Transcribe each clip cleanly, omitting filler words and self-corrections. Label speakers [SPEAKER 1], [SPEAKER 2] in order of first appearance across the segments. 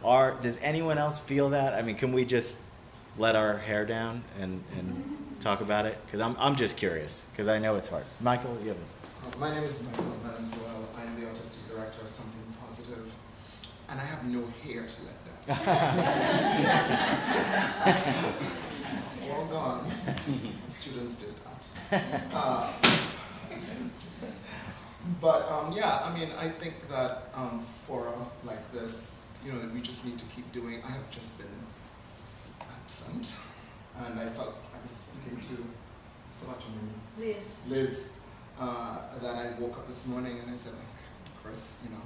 [SPEAKER 1] Does anyone else feel that? I mean, can we just let our hair down and talk about it? Because I'm just curious, because I know it's hard. Michael, you have this.
[SPEAKER 2] My name is Michael Van Soel. I am the Autistic Director of Something Positive, and I have no hair to let down. It's all gone. The students did that. Yeah, I mean, I think that for like this, you know, we just need to keep doing. I have just been absent, and I felt I was speaking to, I forgot your name. Liz. That I woke up this morning and I said, like, Chris, you know,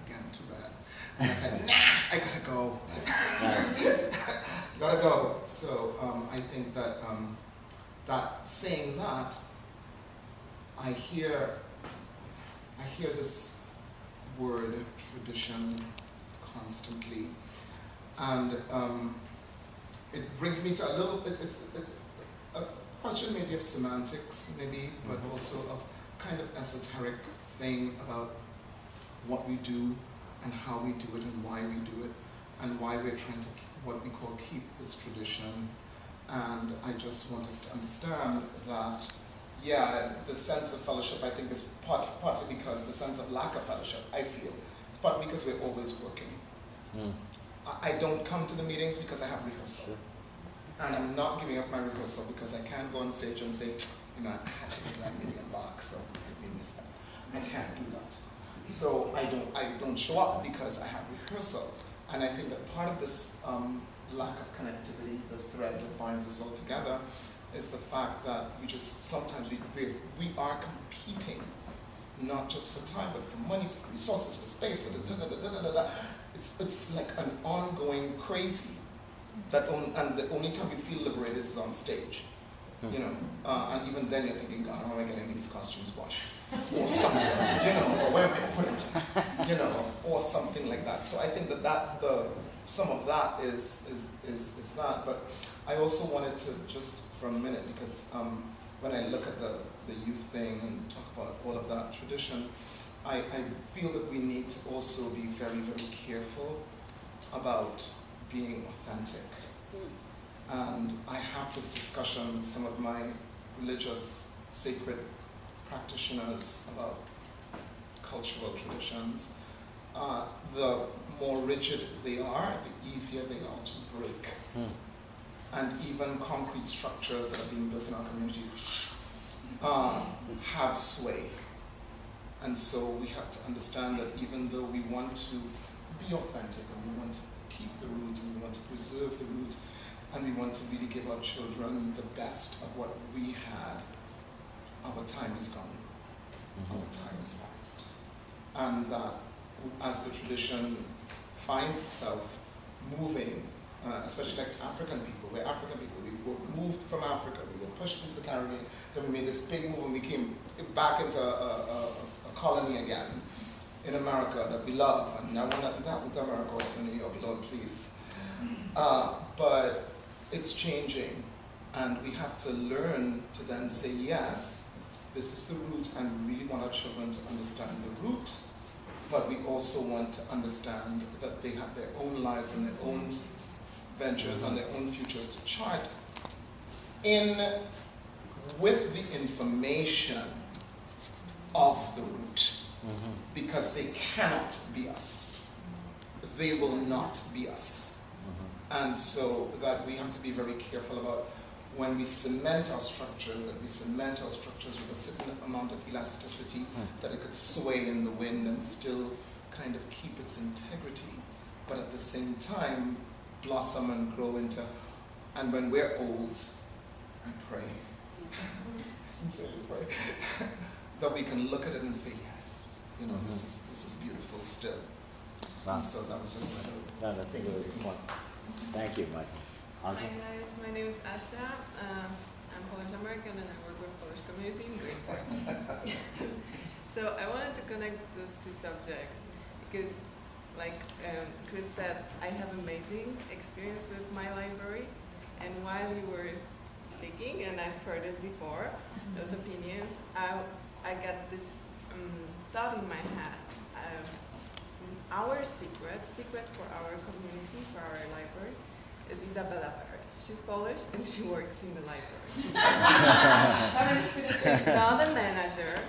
[SPEAKER 2] again, too bad. And I said, nah, I gotta go. Gotta go. So I think that saying that, I hear this word tradition constantly, and it brings me to a little bit. It's a question maybe of semantics, maybe, but also of kind of esoteric thing about what we do and how we do it and why we do it and why we're trying to what we call keep this tradition. And I just want us to understand that, yeah, the sense of fellowship I think is partly because the sense of lack of fellowship, I feel, it's partly because we're always working. I don't come to the meetings because I have rehearsal. And I'm not giving up my rehearsal because I can't go on stage and say, you know, I had to give that meeting a lock, so let me miss that. I can't do that. So I don't show up because I have rehearsal. And I think that part of this lack of connectivity, the thread that binds us all together, is the fact that we just sometimes we are competing, not just for time, but for money, for resources, for space, for the It's like an ongoing crazy. And the only time you feel liberated is on stage, you know, and even then you're thinking, God, how am I getting these costumes washed, or something, you know, or where am I putting them, you know, or something like that. So I think that some of that is that. But I also wanted to just for a minute, because when I look at the youth thing and talk about all of that tradition, I feel that we need to also be very, very careful about being authentic. And I have this discussion with some of my religious, sacred practitioners about cultural traditions. The more rigid they are, the easier they are to break. And even concrete structures that are being built in our communities have sway. And so we have to understand that even though we want to be authentic and we want to keep the root and we want to preserve the root and we want to really give our children the best of what we had, our time is gone. Our time is past. And that as the tradition finds itself moving, especially like African people, we're African people, we were moved from Africa, we were pushed into the Caribbean, then we made this big move and we came back into a colony again in America that we love, and I want that to America or New York, Lord, please. But it's changing, and we have to learn to then say, yes, this is the root, and we really want our children to understand the root, but we also want to understand that they have their own lives and their own ventures and their own futures to chart with the information of the root. Because they cannot be us. They will not be us. And so that we have to be very careful about when we cement our structures, that we cement our structures with a certain amount of elasticity, that it could sway in the wind and still kind of keep its integrity, but at the same time blossom and grow into, and when we're old, I pray, I sincerely pray, that we can look at it and say, yes, you know, this is beautiful still.
[SPEAKER 1] Wow.
[SPEAKER 2] And so that was just
[SPEAKER 1] No, that's a really good point. Thank you, Michael. Awesome.
[SPEAKER 3] Hi guys, my name is Asha. I'm Polish American and I work with Polish community in Great Britain. So I wanted to connect those two subjects because, like Chris said, I have amazing experience with my library, and while you were speaking, and I've heard it before, those opinions, I got this thought in my head. our secret for our community, for our library, is Isabella Perry. She's Polish and she works in the library. She's not a manager,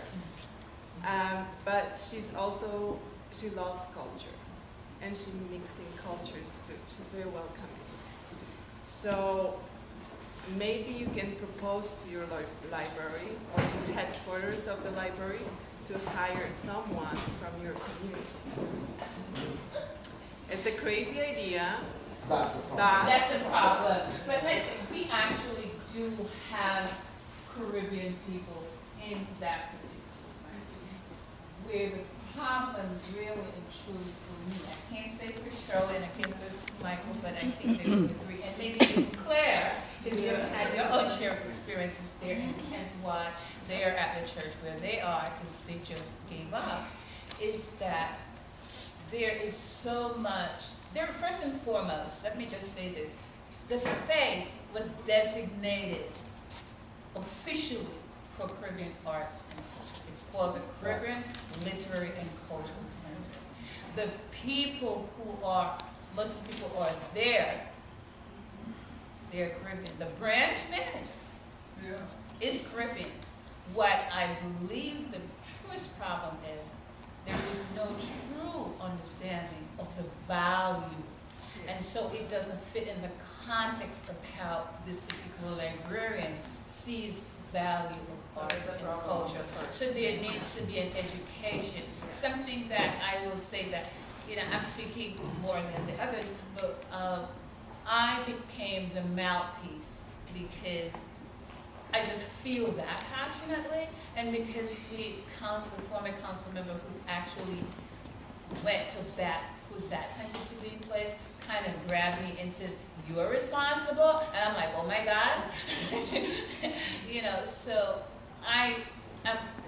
[SPEAKER 3] but she loves culture. And she's mixing cultures too. She's very welcoming. So maybe you can propose to your library or to the headquarters of the library to hire someone from your community. It's a crazy idea.
[SPEAKER 2] That's the problem.
[SPEAKER 4] That's the problem. But listen, we actually do have Caribbean people in that particular branch. Where the problem really and truly for me, I can't say for Shirley and I can't say for Michael, but I think they would agree, and maybe even Claire, because you have your own share of experiences there, and hence why they are at the church where they are, because they just gave up, is that there is so much. First and foremost, let me just say this, the space was designated officially for Caribbean arts and culture. It's called the Caribbean Literary and Cultural Center. The people who are, most of the people who are there, they're Caribbean. The branch manager is Caribbean. What I believe the truest problem is, there is no true understanding of the value. And so it doesn't fit in the context of how this particular librarian sees value of arts and culture. So there needs to be an education. Something that I will say that, I'm speaking more than the others, but I became the mouthpiece because I just feel that passionately, and because the former council member who actually went to bat with that center to be in place kind of grabbed me and says, "You're responsible," and I'm like, "Oh my God," So I'm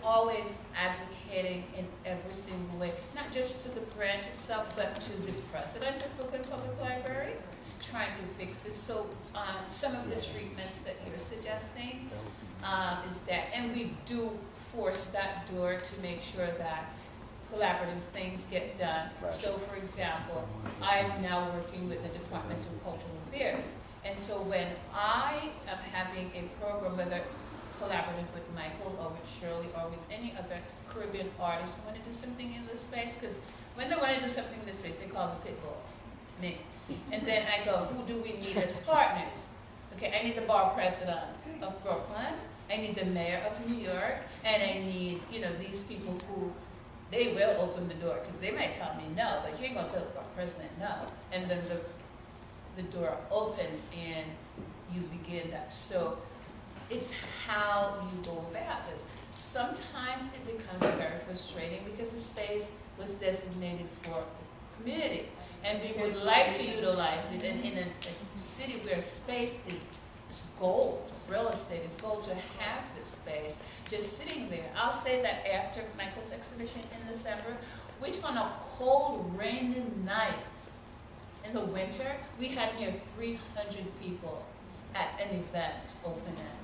[SPEAKER 4] always advocating in every single way, not just to the branch itself, but to the president of Brooklyn Public Library, trying to fix this. So some of the treatments that you're suggesting is that, and we do force that door to make sure that collaborative things get done.
[SPEAKER 1] Right.
[SPEAKER 4] So for example, I'm now working with the Department of Cultural Affairs. And so when I am having a program, whether collaborative with Michael or with Shirley or with any other Caribbean artist who want to do something in this space, because when they want to do something in this space, they call the pit bull, me. And then I go, who do we need as partners? Okay, I need the bar president of Brooklyn, I need the mayor of New York, and I need, these people who, they will open the door, because they might tell me no, but you ain't gonna tell the bar president no. And then the door opens and you begin that. So it's how you go about this. Sometimes it becomes very frustrating because the space was designated for the community. And we would like to utilize it, and in a city where space is gold, real estate is gold, to have this space just sitting there. I'll say that after Michael's exhibition in December, which on a cold, rainy night in the winter, we had near 300 people at an event opening.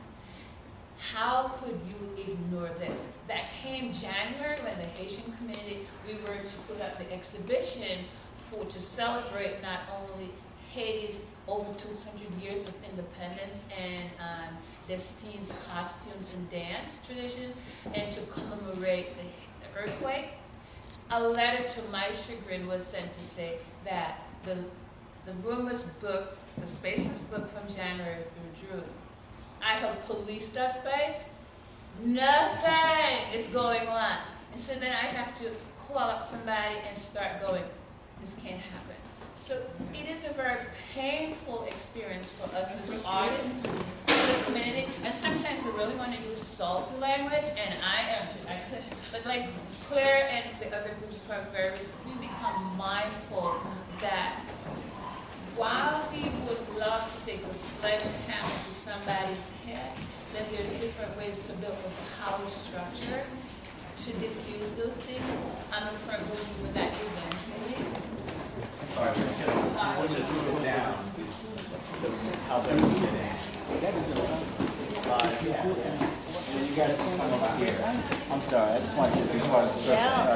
[SPEAKER 4] How could you ignore this? That came January when the Haitian community, we were to put up the exhibition to celebrate not only Haiti's over 200 years of independence and Destine's costumes and dance traditions, and to commemorate the earthquake. A letter to my chagrin was sent to say that the room was booked, the space was booked from January through June. I have policed our space. Nothing is going on. And so then I have to call up somebody and start going, this can't happen. So it is a very painful experience for us as artists in the community. And sometimes we really want to use salty language, and I could. But like Claire and the other groups are very, we become mindful that while we would love to take a sledgehammer to somebody's head, then there's different ways to build a power structure to diffuse those things. I'm a firm believer that eventually.
[SPEAKER 1] Sorry, we'll just move it down. So how they're fitting. Yeah. And you guys can come over here. I'm sorry, I just want you to be part of the circle. Sorry.